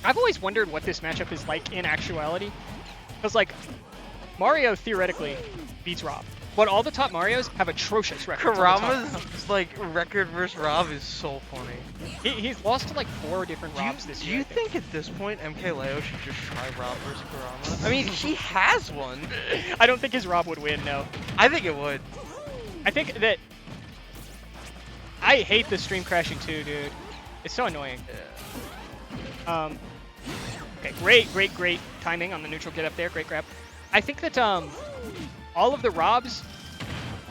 I've always wondered what this matchup is like in actuality. Because, like, Mario theoretically beats Rob. But all the top Marios have atrocious records. Kurama's like record versus Rob is so funny. He's lost to like 4 different Robs this year. Do you think at this point MK Leo should just try Rob versus Kurama? I mean, he has one. I don't think his Rob would win, no. I think it would. I think that... I hate the stream crashing too, dude. It's so annoying. Yeah. Okay, great timing on the neutral get up there. Great grab. I think that all of the Robs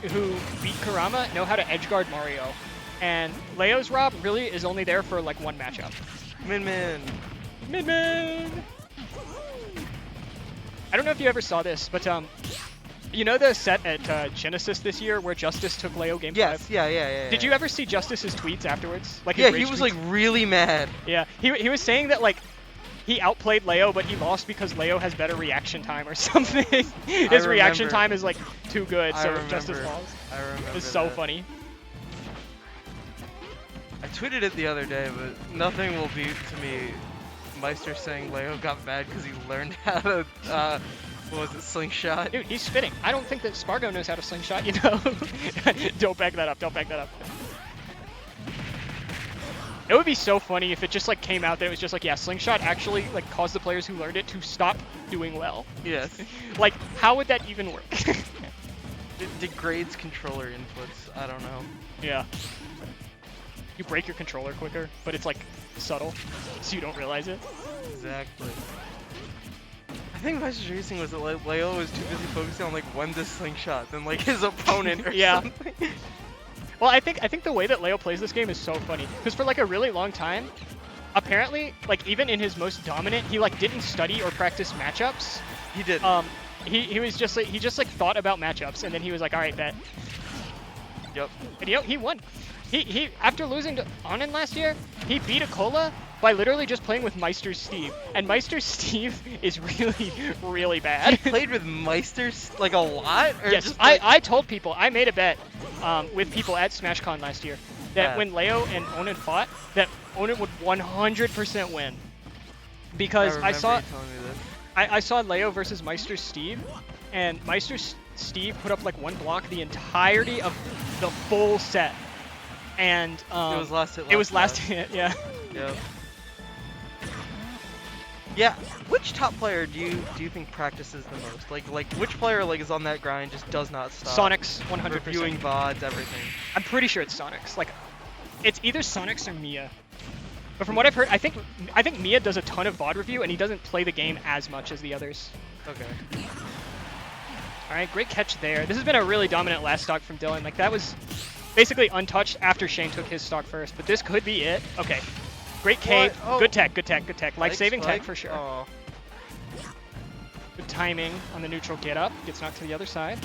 who beat Kurama know how to edgeguard Mario. And Leo's Rob really is only there for like one matchup. Min. I don't know if you ever saw this, but you know the set at Genesis this year where Justice took Leo game 5? Yes, yeah. Did you ever see Justice's tweets afterwards? Like yeah, he was like really mad. Yeah, he was saying that like he outplayed Leo, but he lost because Leo has better reaction time or something. His reaction time is like too good, so Justice falls. I remember. It's so funny. I tweeted it the other day, but nothing will beat to me Meister saying Leo got mad because he learned how to, what was it, slingshot? Dude, he's spitting. I don't think that Spargo knows how to slingshot, you know? Don't back that up, don't back that up. It would be so funny if it just like came out that it was just like, yeah, slingshot actually like caused the players who learned it to stop doing well. Yes. Like, how would that even work? It degrades controller inputs. I don't know. Yeah. You break your controller quicker, but it's like subtle, so you don't realize it. Exactly. I think Meister's Racing was that like, Leo was too busy focusing on like when to slingshot than like his opponent or something. Well, I think the way that Leo plays this game is so funny because for like a really long time, apparently, like even in his most dominant, he like didn't study or practice matchups. He did. He was just like he thought about matchups and then he was like, all right, bet. Yep. And you know, he won. He after losing to Onin last year, he beat Akola by literally just playing with Meister Steve. And Meister Steve is really bad. He played with Meister like a lot? Or Yes, just, like... I told people, I made a bet with people at SmashCon last year that when Leo and Onin fought, that Onin would 100% win. Because I saw Leo versus Meister Steve, and Meister Steve put up like one block the entirety of the full set. And it was last hit. It was last hit, yeah. Yep. Yeah. Which top player do you think practices the most? Like which player like is on that grind, just does not stop? Sonics, 100%. Reviewing VODs, everything. I'm pretty sure it's Sonics. Like, it's either Sonics or Mia. But from what I've heard, I think Mia does a ton of VOD review, and he doesn't play the game as much as the others. Okay. All right, great catch there. This has been a really dominant last stock from Dylan. Like, that was basically untouched after Shane took his stock first, but this could be it. Okay. Great cave. Oh. Good tech. Life-saving tech for sure. Oh. Good timing on the neutral get up. Gets knocked to the other side.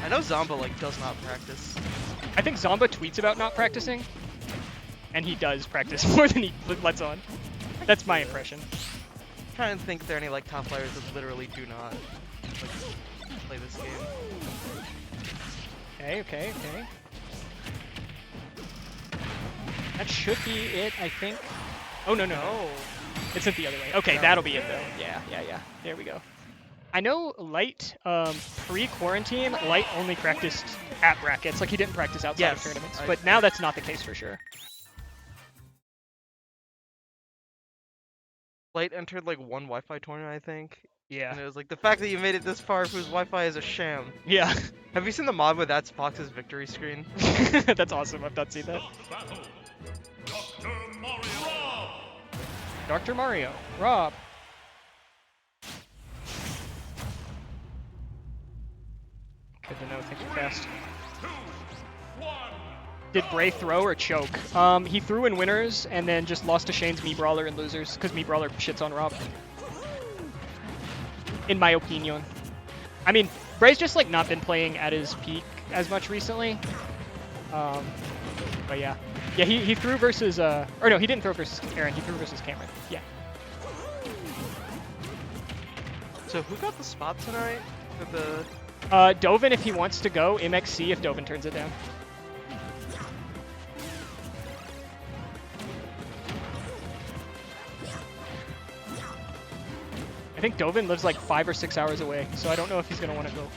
I know Zomba like does not practice. I think Zomba tweets about not practicing, and he does practice more than he lets on. That's my impression. I'm trying to think if there are any like top players that literally do not like play this game. Okay. That should be it, I think. Oh, no. It's not the other way. Okay, that'll be it, though. Yeah. There we go. I know Light, pre-quarantine, Light only practiced at brackets. Like, he didn't practice outside of tournaments. But now that's not the case for sure. Light entered like one Wi-Fi tournament, I think. Yeah. And it was like, the fact that you made it this far whose Wi-Fi is a sham. Yeah. Have you seen the mod with that's Fox's victory screen? That's awesome. I've not seen that. Dr. Mario. Rob. Good to know. Think fast. Did Bray throw or choke? He threw in winners and then just lost to Shane's Mii Brawler in losers because Mii Brawler shits on Rob. In my opinion. I mean, Bray's just like not been playing at his peak as much recently. But yeah. Yeah, he threw versus, or no, he didn't throw versus Aaron, he threw versus Cameron. Yeah. So who got the spot tonight? For the... Dovin if he wants to go, MXC if Dovin turns it down. think Dovin lives like 5 or 6 hours away, so I don't know if he's gonna want to go.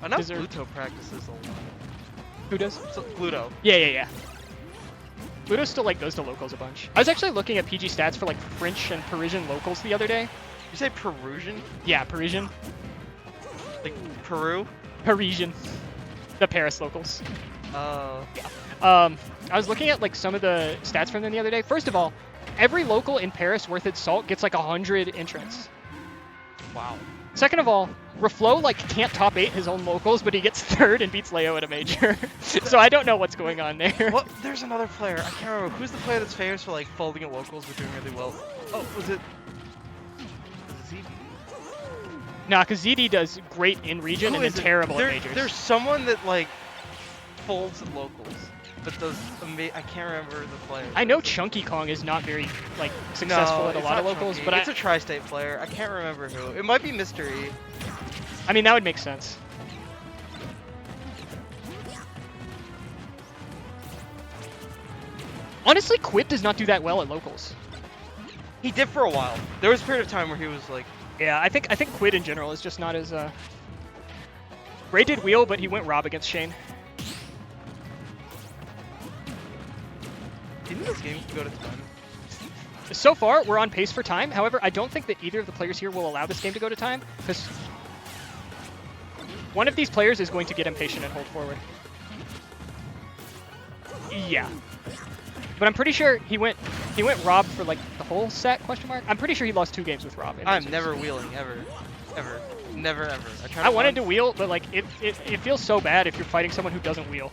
I know Pluto practices a lot. Who does? Pluto. Yeah. Pluto still like goes to locals a bunch. I was actually looking at PG stats for like French and Parisian locals the other day. You say Perusian? Yeah, Parisian. Like Peru? Parisian. The Paris locals. Oh. Yeah. I was looking at like some of the stats from them the other day. First of all, every local in Paris worth its salt gets like 100 entrants. Wow. Second of all, Reflo like can't top 8 his own locals, but he gets 3rd and beats Leo at a major. So I don't know what's going on there. Well, there's another player. I can't remember. Who's the player that's famous for like folding at locals but doing really well? Oh, was it ZD? Nah, because ZD does great in region and then terrible at majors. There's someone that like folds at locals, but does I can't remember the player. I know Chunky Kong is not very like successful at a lot of locals, Chunky. but it's a tri-state player. I can't remember who. It might be Mystery. I mean, that would make sense. Honestly, Quid does not do that well at locals. He did for a while. There was a period of time where he was like... Yeah, I think Quid in general is just not as... Ray did wheel, but he went Rob against Shane. Do you think this game can go to time? So far, we're on pace for time. However, I don't think that either of the players here will allow this game to go to time, because one of these players is going to get impatient and hold forward. Yeah. But I'm pretty sure he went Rob for like the whole set, question mark? I'm pretty sure he lost 2 games with Rob. I'm never wheeling, ever. Ever. Never, ever. I wanted to wheel, but like it feels so bad if you're fighting someone who doesn't wheel.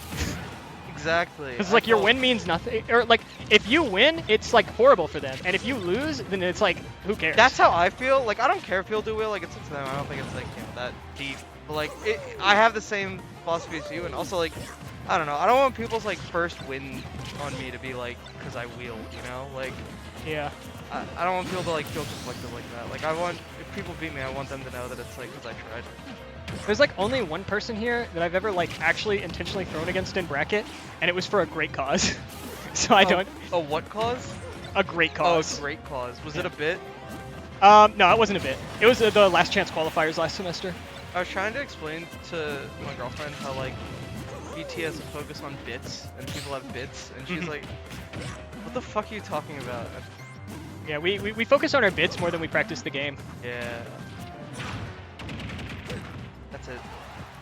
Exactly. Because like your win means nothing, or like if you win, it's like horrible for them, and if you lose, then it's like who cares? That's how I feel. Like I don't care if people do wheel. Like it's up to them. I don't think it's like that deep. But like I have the same philosophy as you, and also like I don't know. I don't want people's like first win on me to be like because I wheeled. You know, like yeah. I don't want people to like feel conflicted like that. Like if people beat me, I want them to know that it's like because I tried. There's like only one person here that I've ever like actually intentionally thrown against in bracket, and it was for a great cause. So I don't. A what cause? A great cause. Oh, a great cause. Was it a bit? No, it wasn't a bit. It was the last chance qualifiers last semester. I was trying to explain to my girlfriend how like BT has a focus on bits and people have bits, and she's like, "What the fuck are you talking about?" Yeah, we focus on our bits more than we practice the game. Yeah. That's it.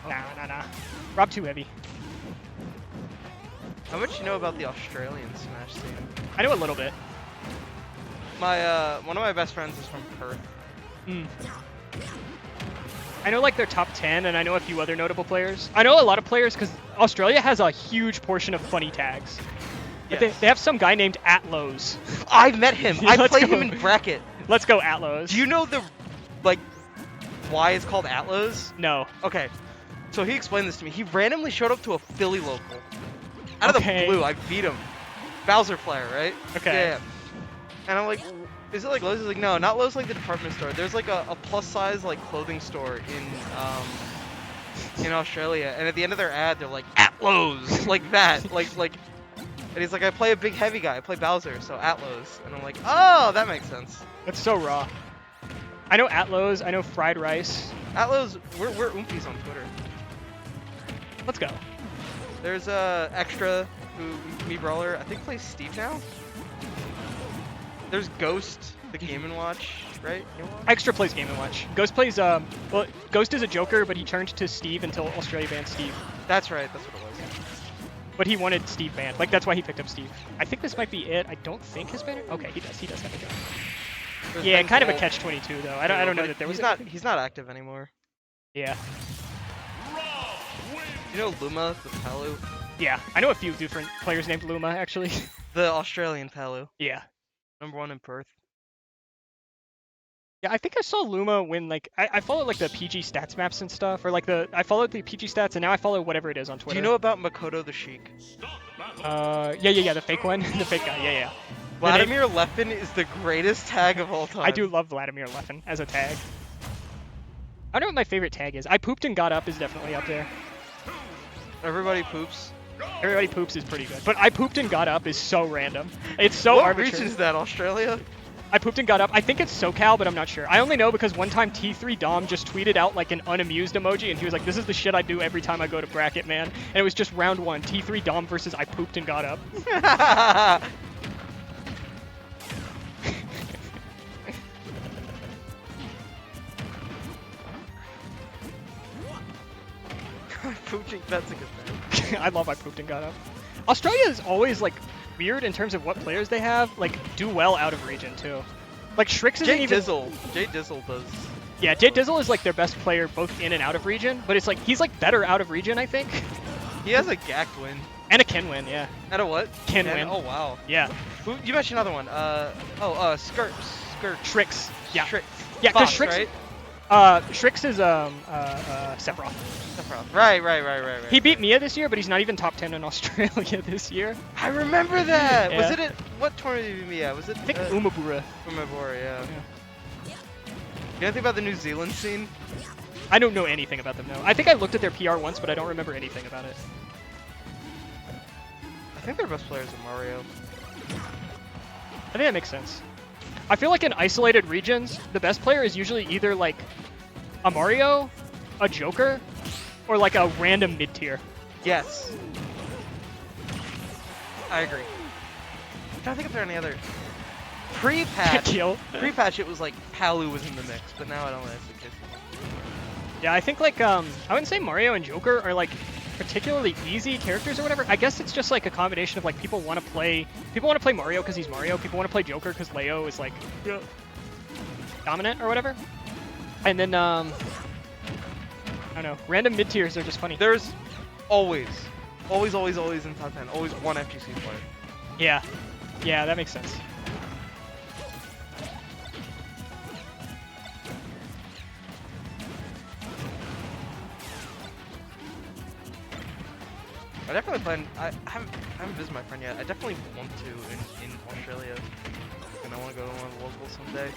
Nah. Rob too heavy. How much you know about the Australian Smash scene? I know a little bit. One of my best friends is from Perth. I know like their top 10, and I know a few other notable players. I know a lot of players because Australia has a huge portion of funny tags. Yes. They have some guy named Atlos. I met him. Yeah, I played him in bracket. Let's go Atlos. Do you know the like why it's called Atlos? No. Okay. So he explained this to me. He randomly showed up to a Philly local. Out of the blue, I beat him. Bowser player, right? Okay. Yeah. And I'm like, is it like Lowe's? He's like, no, not Lowe's like the department store. There's like a plus size like clothing store in Australia. And at the end of their ad, they're like, at Lowe's. Like that. like. And he's like, I play a big heavy guy. I play Bowser, so Atlos. And I'm like, oh, that makes sense. That's so raw. I know Atlos. I know Fried Rice. Atlos, we're oompies on Twitter. Let's go. There's Extra, who me brawler, I think plays Steve now. There's Ghost, the Game & Watch, right? Extra plays Game & Watch. Ghost plays, well, Ghost is a Joker, but he turned to Steve until Australia banned Steve. That's right, that's what it was. But he wanted Steve banned. Like, that's why he picked up Steve. I think this might be it. I don't think Hispanerd. Okay, he does have a gun. Yeah, kind of a catch-22 though. I don't know that there was. He's not active anymore. Yeah. You know Luma, the Palu? Yeah, I know a few different players named Luma actually. The Australian Palu. Yeah. #1 in Perth. Yeah, I think I saw Luma when like I follow like the PG stats maps and stuff, or like I followed the PG stats and now I follow whatever it is on Twitter. Do you know about Makoto the Sheik? Yeah, the fake one, the fake guy. Yeah. Vladimir Leffen is the greatest tag of all time. I do love Vladimir Leffen as a tag. I don't know what my favorite tag is. I pooped and got up is definitely up there. Everybody poops. Everybody poops is pretty good. But I pooped and got up is so random. It's so what arbitrary. region is that? Australia? I pooped and got up. I think it's SoCal, but I'm not sure. I only know because one time T3 Dom just tweeted out like an unamused emoji, and he was like, "This is the shit I do every time I go to bracket, man." And it was just round 1, T3 Dom versus I pooped and got up. That's a good thing. I love I pooped and got up. Australia is always like weird in terms of what players they have. Like do well out of region too. Like Shrix isn't even. Jay Dizzle does. Yeah, Jay Dizzle is like their best player both in and out of region, but it's like he's like better out of region, I think. He has a Gak win. And a Ken win, yeah. And a what? Ken win. Oh wow. Yeah. You mentioned another one. Skirt. Shrix. Yeah. Shrix. Yeah, because Shrix. Right? Shrix is Sephiroth. Right. He beat Mia this year, but he's not even top 10 in Australia this year. I remember that. Yeah. Was it what tournament did he beat Mia? Was it? I think Umabura. Umabura, yeah. You know anything about the New Zealand scene? I don't know anything about them, no. I think I looked at their PR once, but I don't remember anything about it. I think their best players are Mario. I think that makes sense. I feel like in isolated regions, the best player is usually either like a Mario, a Joker, or like a random mid-tier. Yes. I agree. I'm trying to think if there are any other. Pre-patch, it was like Palu was in the mix, but now I don't know if that's the case. Yeah, I think like I wouldn't say Mario and Joker are like particularly easy characters or whatever. I guess it's just like a combination of like people want to play Mario because he's Mario. People want to play Joker because Leo is like dominant or whatever. And then I don't know. Random mid tiers are just funny. There's always in top 10, always one FGC player. Yeah, yeah, that makes sense. I definitely plan. I haven't visited my friend yet. I definitely want to in Australia, and I want to go to one of the locals someday.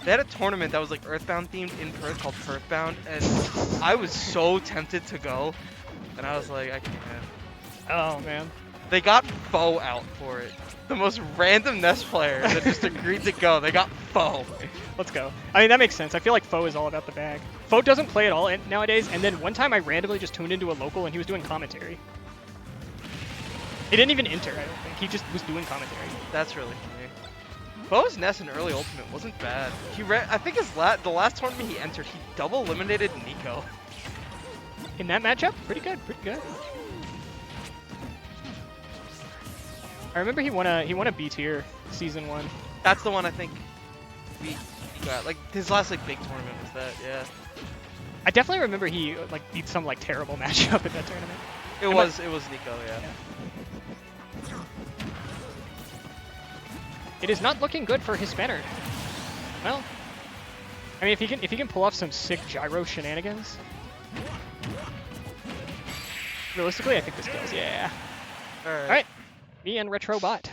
They had a tournament that was like Earthbound themed in Perth called Perthbound, and I was so tempted to go, and I was like, I can't. Oh man. They got Foe out for it. The most random Nest player that just agreed to go. They got Foe. Let's go. I mean, that makes sense. I feel like Foe is all about the bag. Foe doesn't play at all nowadays, and then one time I randomly just tuned into a local and he was doing commentary. He didn't even enter, I don't think. He just was doing commentary. That's really funny. Foe's Nest in early Ultimate wasn't bad. I think the last tournament he entered, he double eliminated Nico. In that matchup? Pretty good, pretty good. I remember he won a B tier season 1. That's the one I think we got. Like his last like big tournament was that, yeah. I definitely remember he like beat some like terrible matchup in that tournament. It was Nico, yeah. It is not looking good for Hispanerd. Well, I mean, if he can pull off some sick gyro shenanigans, realistically, I think this kills. Yeah. All right. All right. Me and Retrobot.